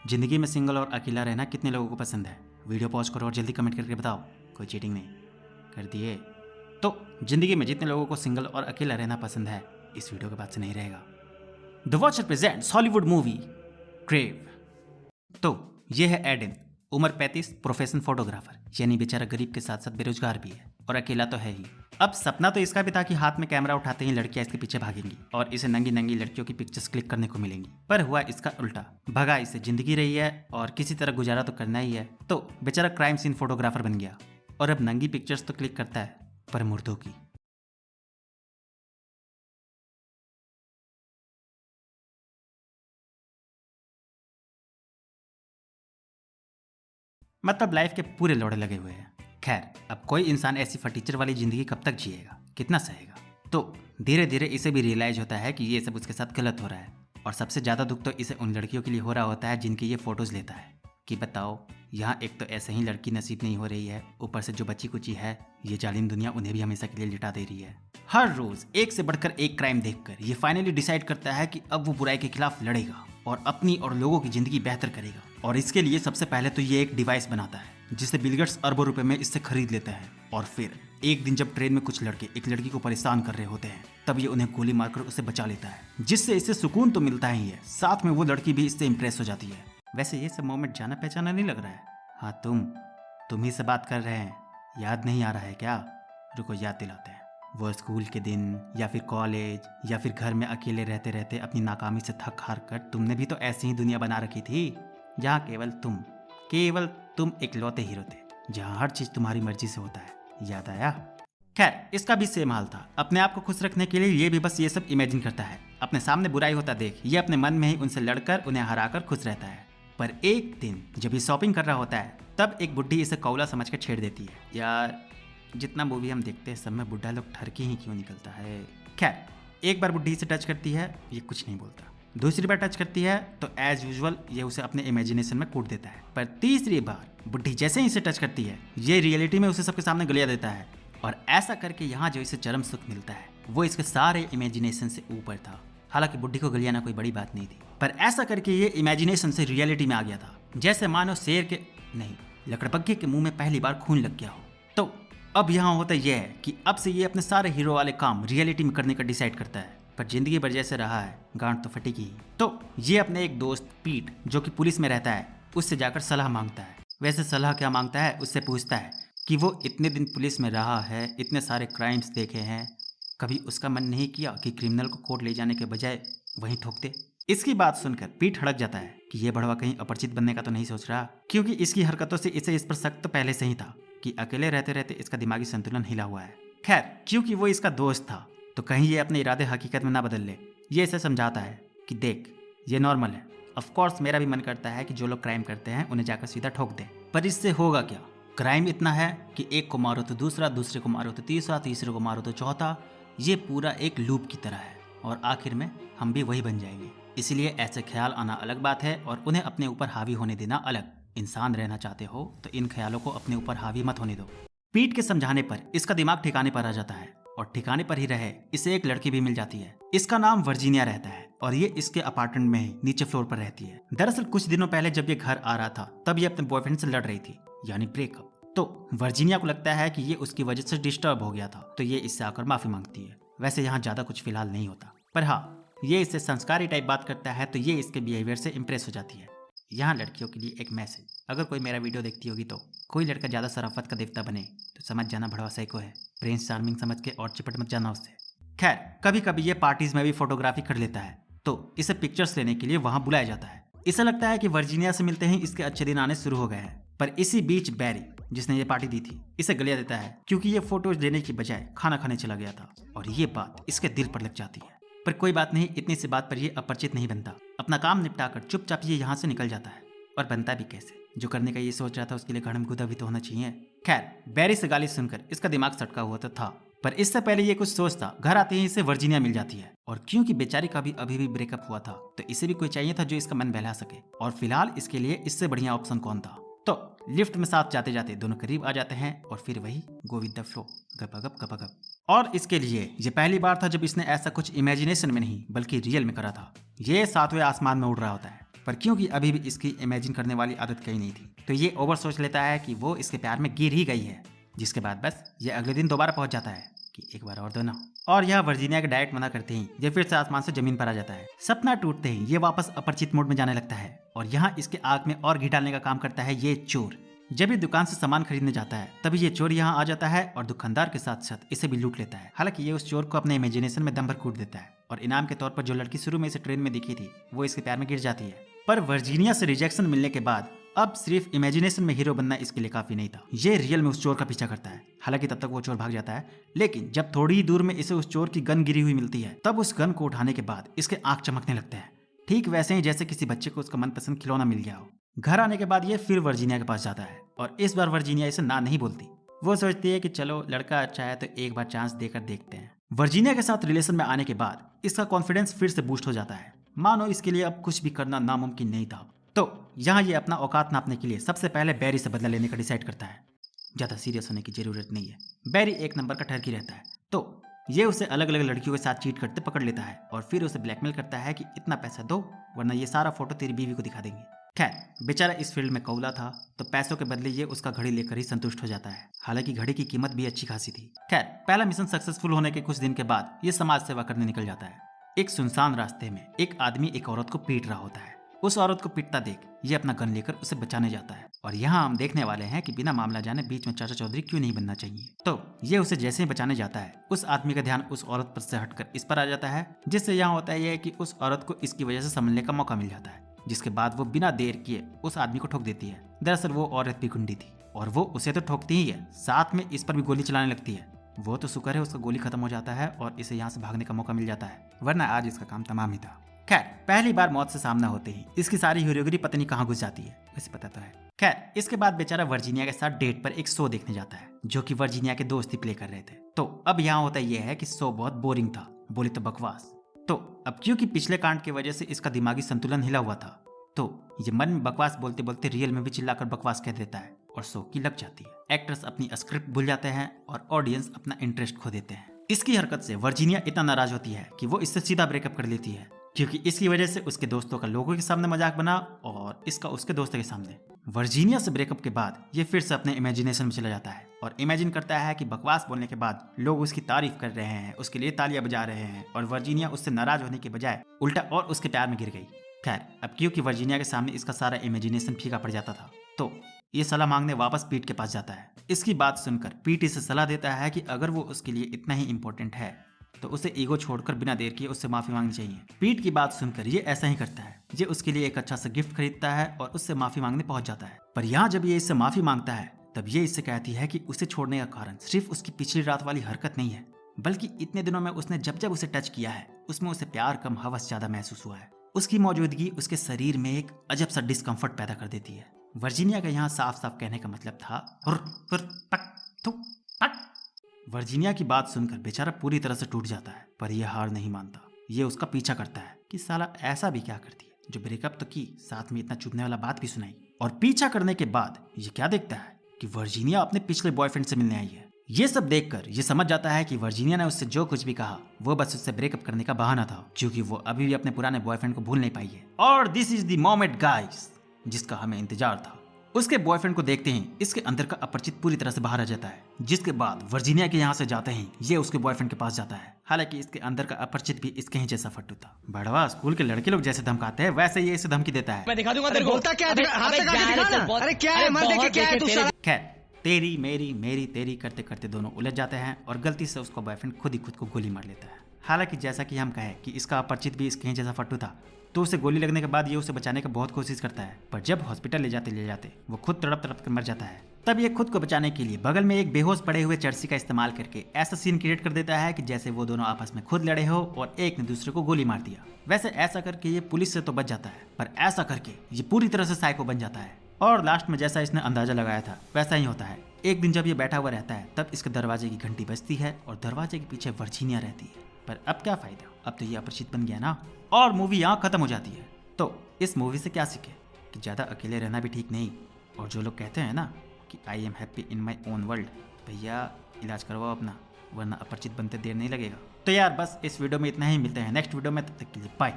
जिंदगी में सिंगल और अकेला रहना कितने लोगों को पसंद है? वीडियो पॉज करो और जल्दी कमेंट करके बताओ। कोई चीटिंग नहीं कर दिए तो जिंदगी में जितने लोगों को सिंगल और अकेला रहना पसंद है, इस वीडियो के बाद से नहीं रहेगा। The watcher presents Hollywood movie crave. तो ये है एडन, उम्र 35, प्रोफेशन फोटोग्राफर, यानी बेचारा गरीब के साथ साथ बेरोजगार भी है और अकेला तो है ही। अब सपना तो इसका भी था कि हाथ में कैमरा उठाते ही लड़कियां इसके पीछे भागेंगी और इसे नंगी नंगी लड़कियों की पिक्चर्स क्लिक करने को मिलेंगी, पर हुआ इसका उल्टा। भगा इसे जिंदगी रही है और किसी तरह गुजारा तो करना ही है, तो बेचारा क्राइम सीन फोटोग्राफर बन गया और अब नंगी पिक्चर्स तो क्लिक करता है, पर मुर्दों की। मतलब लाइफ के पूरे लौड़े लगे हुए हैं। खैर, अब कोई इंसान ऐसी फटीचर वाली जिंदगी कब तक जिएगा, कितना सहेगा? तो धीरे धीरे इसे भी रियलाइज होता है कि ये सब उसके साथ गलत हो रहा है, और सबसे ज्यादा दुख तो इसे उन लड़कियों के लिए हो रहा होता है जिनकी ये फोटोज लेता है। कि बताओ, यहाँ एक तो ऐसे ही लड़की नसीब नहीं हो रही है, ऊपर से जो बची कुची है, ये जालिम दुनिया उन्हें भी हमेशा के लिए लिटा दे रही है। हर रोज एक से बढ़कर एक क्राइम देखकर ये फाइनली डिसाइड करता है कि अब वो बुराई के खिलाफ लड़ेगा और अपनी और लोगों की जिंदगी बेहतर करेगा। और इसके लिए सबसे पहले तो ये एक डिवाइस बनाता है जिसे बिल गेट्स अरबों रुपए में इससे खरीद लेता है। और फिर एक दिन जब ट्रेन में कुछ लड़के एक लड़की को परेशान कर रहे होते हैं, तब ये उन्हें गोली मारकर उसे बचा लेता है, जिससे इसे सुकून तो मिलता ही है, साथ में वो लड़की भी इससे इम्प्रेस हो जाती है। वैसे ये सब मोमेंट जाना पहचाना नहीं लग रहा है? हाँ, तुम ही से बात कर रहे हैं। याद नहीं आ रहा है क्या? रुको, याद दिलाते हैं। वो स्कूल के दिन, या फिर कॉलेज, या फिर घर में अकेले रहते रहते अपनी नाकामी से थक हार कर तुमने भी तो ऐसी ही दुनिया बना रखी थी, जहाँ केवल तुम इकलौते हीरो थे, जहाँ हर चीज तुम्हारी मर्जी से होता है। याद आया? खैर, इसका भी सेम हाल था। अपने आप को खुश रखने के लिए ये भी बस ये सब इमेजिन करता है। अपने सामने बुराई होता देख ये अपने मन में ही उनसे लड़कर उन्हें हराकर खुश रहता है। पर एक दिन जब ये शॉपिंग कर रहा होता है, तब एक बुढ़ी इसे कौला समझ कर छेड़ देती है। यार, जितना मूवी हम देखते हैं सब में बुढ़ा लोग ठरकी ही क्यों निकलता है। खैर, एक बार बुढ़ी इसे टच करती है, ये कुछ नहीं बोलता। दूसरी बार टच करती है तो एज यूजुअल ये उसे अपने इमेजिनेशन में कूट देता है। पर तीसरी बार बुढ़ी जैसे ही इसे टच करती है, ये रियलिटी में उसे सबके सामने गलिया देता है। और ऐसा करके यहाँ जो इसे चरम सुख मिलता है, वो इसके सारे इमेजिनेशन से ऊपर था। हालांकि बुढ़ी को गलियाना कोई बड़ी बात नहीं थी, पर ऐसा करके ये इमेजिनेशन से रियलिटी में आ गया था, जैसे मानो शेर के नहीं, लकड़बग्घे के मुंह में पहली बार खून लग गया हो। तो अब यहाँ होता यह है कि अब से ये अपने सारे हीरो वाले काम रियलिटी में करने का डिसाइड करता है। पर जिंदगी भर जैसे रहा है, गांठ तो फटेगी ही। तो ये अपने एक दोस्त पीट, जो कि पुलिस में रहता है, उससे जाकर सलाह मांगता है। वैसे सलाह क्या मांगता है, उससे पूछता है कि वो इतने दिन पुलिस में रहा है, इतने सारे क्राइम्स देखे हैं, कभी उसका मन नहीं किया कि क्रिमिनल को कोर्ट ले जाने के बजाय वहीं ठोक दे। इसकी बात सुनकर पीट हड़क जाता है कि ये बड़वा कहीं अपरिचित बनने का तो नहीं सोच रहा, क्योंकि इसकी हरकतों से इसे इस पर शक तो पहले से ही था कि अकेले रहते रहते इसका दिमागी संतुलन हिला हुआ है। खैर, क्योंकि वो इसका दोस्त था, तो कहीं ये अपने इरादे हकीकत में ना बदल ले। ये इसे समझाता है कि देख, ये नॉर्मल है। ऑफ कोर्स मेरा भी मन करता है कि जो लोग क्राइम करते हैं उन्हें जाकर सीधा ठोक दे, पर इससे होगा क्या? क्राइम इतना है कि एक को मारो तो दूसरा, दूसरे को मारो तो तीसरा, तीसरे को मारो तो चौथा। ये पूरा एक लूप की तरह है और आखिर में हम भी वही बन जाएंगे। इसलिए ऐसे ख्याल आना अलग बात है और उन्हें अपने ऊपर हावी होने देना अलग। इंसान रहना चाहते हो तो इन ख्यालों को अपने ऊपर हावी मत होने दो। पीट के समझाने पर इसका दिमाग ठिकाने पर आ जाता है और ठिकाने पर ही रहे इसे एक लड़की भी मिल जाती है। इसका नाम वर्जीनिया रहता है और ये इसके अपार्टमेंट में ही नीचे फ्लोर पर रहती है। दरअसल कुछ दिनों पहले जब ये घर आ रहा था, तब ये अपने बॉयफ्रेंड से लड़ रही थी, यानी ब्रेकअप। तो वर्जीनिया को लगता है कि ये उसकी वजह से डिस्टर्ब हो गया था, तो ये इससे आकर माफी मांगती है। वैसे यहाँ ज्यादा कुछ फिलहाल नहीं होता, पर हाँ, ये इससे संस्कारी टाइप बात करता है, तो ये इसके बिहेवियर से इम्प्रेस हो जाती है। यहाँ लड़कियों के लिए एक मैसेज, अगर कोई मेरा वीडियो देखती होगी तो कोई लड़का ज्यादा शराफत का देवता बने तो समझ जाना भड़वा साइको है, प्रिंस चार्मिंग समझ के और चिपट मत जाना उससे। खैर, कभी कभी ये पार्टीज में भी फोटोग्राफी कर लेता है, तो इसे पिक्चर्स लेने के लिए वहां बुलाया जाता है। इसे लगता है कि वर्जीनिया से मिलते ही इसके अच्छे दिन आने शुरू हो गए हैं, पर इसी बीच बैरी, जिसने ये पार्टी दी थी, इसे गलिया देता है क्योंकि ये फोटोज लेने की बजाय खाना खाने चला गया था, और ये बात इसके दिल पर लग जाती है। पर कोई बात नहीं, इतनी सी बात पर ये अपरिचित नहीं बनता। अपना काम निपटाकर चुपचाप ये यहाँ से निकल जाता है। और बनता भी कैसे? जो करने का ये सोच रहा था उसके लिए घड़म गुदा भी तो होना चाहिए। खैर, बैरी से गाली सुनकर इसका दिमाग सटका हुआ तो था, पर इससे पहले ये कुछ सोचता, घर आते ही इसे वर्जीनिया मिल जाती है। और क्योंकि बेचारी का भी अभी भी ब्रेकअप हुआ था, तो इसे भी कोई चाहिए था जो इसका मन बहला सके, और फिलहाल इसके लिए इससे बढ़िया ऑप्शन कौन था? तो लिफ्ट में साथ जाते जाते दोनों करीब आ जाते हैं और फिर वही गो विद द फ्लो, गपगप गपगप। और इसके लिए ये पहली बार था जब इसने ऐसा कुछ इमेजिनेशन में नहीं बल्कि रियल में करा था। ये 7वें आसमान में उड़ रहा होता है, पर क्योंकि अभी भी इसकी इमेजिन करने वाली आदत कहीं नहीं थी, तो ये ओवर सोच लेता है कि वो इसके प्यार में गिर ही गई है। जिसके बाद बस ये अगले दिन दोबारा पहुंच जाता है कि एक बार और दो ना। और यह वर्जीनिया के डायरेक्ट मना करते ही ये फिर से आसमान से जमीन पर आ जाता है। सपना टूटते ही ये वापस अपरिचित मोड में जाने लगता है और यहाँ इसके आग में और घी डालने का काम करता है ये चोर। जब ये दुकान से सामान खरीदने जाता है तभी ये चोर यहाँ आ जाता है और दुकानदार के साथ साथ इसे भी लूट लेता है। हालांकि ये उस चोर को अपने इमेजिनेशन में दम भर कूट देता है और इनाम के तौर पर जो लड़की शुरू में इसे ट्रेन में दिखी थी वो इसके प्यार में गिर जाती है। पर वर्जीनिया से रिजेक्शन मिलने के बाद अब सिर्फ इमेजिनेशन में हीरो बनना इसके लिए काफी नहीं था। ये रियल में उस चोर का पीछा करता है। हालांकि तब तक वो चोर भाग जाता है, लेकिन जब थोड़ी ही दूर में इसे उस चोर की गन गिरी हुई मिलती है तब उस गन को उठाने के बाद इसके आंख चमकने लगते हैं, ठीक वैसे ही जैसे किसी बच्चे को उसका मनपसंद खिलौना मिल गया हो। घर आने के बाद ये फिर वर्जीनिया के पास जाता है और इस बार वर्जीनिया इसे ना नहीं बोलती। वो सोचती है कि चलो लड़का अच्छा है तो एक बार चांस देकर देखते हैं। वर्जीनिया के साथ रिलेशन में आने के बाद इसका कॉन्फिडेंस फिर से बूस्ट हो जाता है, मानो इसके लिए अब कुछ भी करना नामुमकिन नहीं था। तो यहाँ ये अपना औकात नापने के लिए सबसे पहले बैरी से बदला लेने का डिसाइड करता है। ज्यादा सीरियस होने की जरूरत नहीं है, बैरी एक नंबर का ठरकी रहता है। तो ये उसे अलग अलग लड़कियों के साथ चीट करते पकड़ लेता है और फिर उसे ब्लैकमेल करता है कि इतना पैसा दो वरना ये सारा फोटो तेरी बीवी को दिखा देंगे। खैर बेचारा इस फील्ड में कौला था तो पैसों के बदले ये उसका घड़ी लेकर ही संतुष्ट हो जाता है। हालांकि घड़ी की कीमत भी अच्छी खासी थी। खैर पहला मिशन सक्सेसफुल होने के कुछ दिन के बाद ये समाज सेवा करने निकल जाता है। एक सुनसान रास्ते में एक आदमी एक औरत को पीट रहा होता है। उस औरत को पीटता देख ये अपना गन लेकर उसे बचाने जाता है और यहाँ हम देखने वाले हैं कि बिना मामला जाने बीच में चाचा चौधरी क्यों नहीं बनना चाहिए। तो ये उसे जैसे ही बचाने जाता है उस आदमी का ध्यान उस औरत पर से हटकर इस पर आ जाता है, जिससे यहाँ होता है कि उस औरत को इसकी वजह से संभलने का मौका मिल जाता है। जिसके बाद वो बिना देर किए उस आदमी को ठोक देती है। दरअसल वो औरत भी गुंडी थी और वो उसे तो ठोकती ही है, साथ में इस पर भी गोली चलाने लगती है। वो तो शुक्र है उसका गोली खत्म हो जाता है और इसे यहाँ से भागने का मौका मिल जाता है, वरना आज इसका काम तमाम ही था। खैर पहली बार मौत से सामना होते ही इसकी सारी हीरोगिरी पता नहीं कहाँ घुस जाती है, वैसे पता तो है। खैर इसके बाद बेचारा वर्जीनिया के साथ डेट पर एक शो देखने जाता है जो कि वर्जीनिया के दोस्त ही प्ले कर रहे थे। तो अब यहाँ होता यह है कि शो बहुत बोरिंग था, बोले तो बकवास। तो अब क्योंकि पिछले कांड की वजह से इसका दिमागी संतुलन हिला हुआ था तो ये मन में बकवास बोलते बोलते रियल में भी चिल्लाकर बकवास कह देता है और शो की लग जाती है। एक्टर्स अपनी स्क्रिप्ट भूल जाते हैं और ऑडियंस अपना इंटरेस्ट खो देते हैं। इसकी हरकत से वर्जीनिया इतना नाराज होती है कि वो इससे सीधा ब्रेकअप कर लेती है, क्योंकि इसकी वजह से उसके दोस्तों का लोगों के सामने मजाक बना और इसका उसके दोस्तों के सामने। वर्जीनिया से ब्रेकअप के बाद ये फिर से अपने इमेजिनेशन में चला जाता है और इमेजिन करता है कि बकवास बोलने के बाद लोग उसकी तारीफ कर रहे हैं, उसके लिए तालियां बजा रहे हैं और वर्जीनिया उससे नाराज होने के बजाय उल्टा और उसके प्यार में गिर गई। खैर अब क्योंकि वर्जीनिया के सामने इसका सारा इमेजिनेशन फीका पड़ जाता था तो ये सलाह मांगने वापस पीट के पास जाता है। इसकी बात सुनकर पीट इसे सलाह देता है कि अगर वो उसके लिए इतना ही इम्पोर्टेंट है तो उसे ईगो छोड़कर बिना देर किए उससे माफी मांगनी चाहिए। पीट की बात सुनकर ये ऐसा ही करता है। ये उसके लिए एक अच्छा सा गिफ्ट खरीदता है और उससे माफी मांगने पहुंच जाता है। पर यहाँ जब ये इससे माफी मांगता है तब ये इससे कहती है कि उसे छोड़ने का कारण सिर्फ उसकी पिछली रात वाली हरकत नहीं है, बल्कि इतने दिनों में उसने जब जब उसे टच किया है उसमें उसे प्यार कम हवस ज्यादा महसूस हुआ है। उसकी मौजूदगी उसके शरीर में एक अजब सा डिस्कम्फर्ट पैदा कर देती है। वर्जीनिया का यहाँ साफ साफ कहने का मतलब था वर्जीनिया की बात सुनकर बेचारा पूरी तरह से टूट जाता है, पर यह हार नहीं मानता। ये उसका पीछा करता है कि साला ऐसा भी क्या करती है जो ब्रेकअप तो की, साथ में इतना चुभने वाला बात भी सुनाई। और पीछा करने के बाद ये क्या देखता है कि वर्जीनिया अपने पिछले बॉयफ्रेंड से मिलने आई है। ये सब देखकर ये समझ जाता है कि वर्जीनिया ने उससे जो कुछ भी कहा वो बस उससे ब्रेकअप करने का बहाना था, क्योंकि वो अभी भी अपने पुराने बॉयफ्रेंड को भूल नहीं पाई है। और this is the moment guys जिसका हमें इंतजार था। उसके बॉयफ्रेंड को देखते ही इसके अंदर का अपरिचित पूरी तरह से बाहर आ जाता है, जिसके बाद वर्जीनिया के यहाँ से जाते ही ये उसके बॉयफ्रेंड के पास जाता है। हालांकि इसके अंदर का अपरिचित भी इसके ही जैसा फट्टू था। बड़वा स्कूल के लड़के लोग जैसे धमकाते हैं वैसे ये इसे धमकी देता है। मैं दिखा दूंगा तेरे को। बोलता क्या है? हाथ लगा के दिखा ना। अरे क्या है? मत देखे क्या है तू साला। खैर तेरी मेरी मेरी तेरी करते करते दोनों उलझ जाते हैं और गलती से उसका बॉयफ्रेंड खुद ही खुद को गोली मार लेता है। हालांकि जैसा कि हम कहें कि इसका अपरिचित भी इसके ही जैसा फट्टू था तो उसे गोली लगने के बाद ये उसे बचाने का बहुत कोशिश करता है, पर जब हॉस्पिटल ले जाते वो खुद तड़प तड़प कर मर जाता है। तब ये खुद को बचाने के लिए बगल में एक बेहोश पड़े हुए चर्सी का इस्तेमाल करके ऐसा सीन क्रिएट कर देता है कि जैसे वो दोनों आपस में खुद लड़े हो और एक ने दूसरे को गोली मार दिया। वैसे ऐसा करके ये पुलिस से तो बच जाता है, पर ऐसा करके ये पूरी तरह से साइको बन जाता है। और लास्ट में जैसा इसने अंदाजा लगाया था वैसा ही होता है। एक दिन जब ये बैठा हुआ रहता है तब इसके दरवाजे की घंटी बजती है और दरवाजे के पीछे वर्जीनिया रहती है। पर अब क्या फायदा, अब तो ये अपरिचित बन गया ना। और मूवी यहाँ खत्म हो जाती है। तो इस मूवी से क्या सीखे कि ज़्यादा अकेले रहना भी ठीक नहीं। और जो लोग कहते हैं ना कि I am happy in my own world, भैया इलाज करवाओ अपना। वरना अपरिचित बनते देर नहीं लगेगा। तो यार बस इस वीडियो में इतना ही, मिलते हैं नेक्स्ट वीडियो में, तब तक के लिए बाय।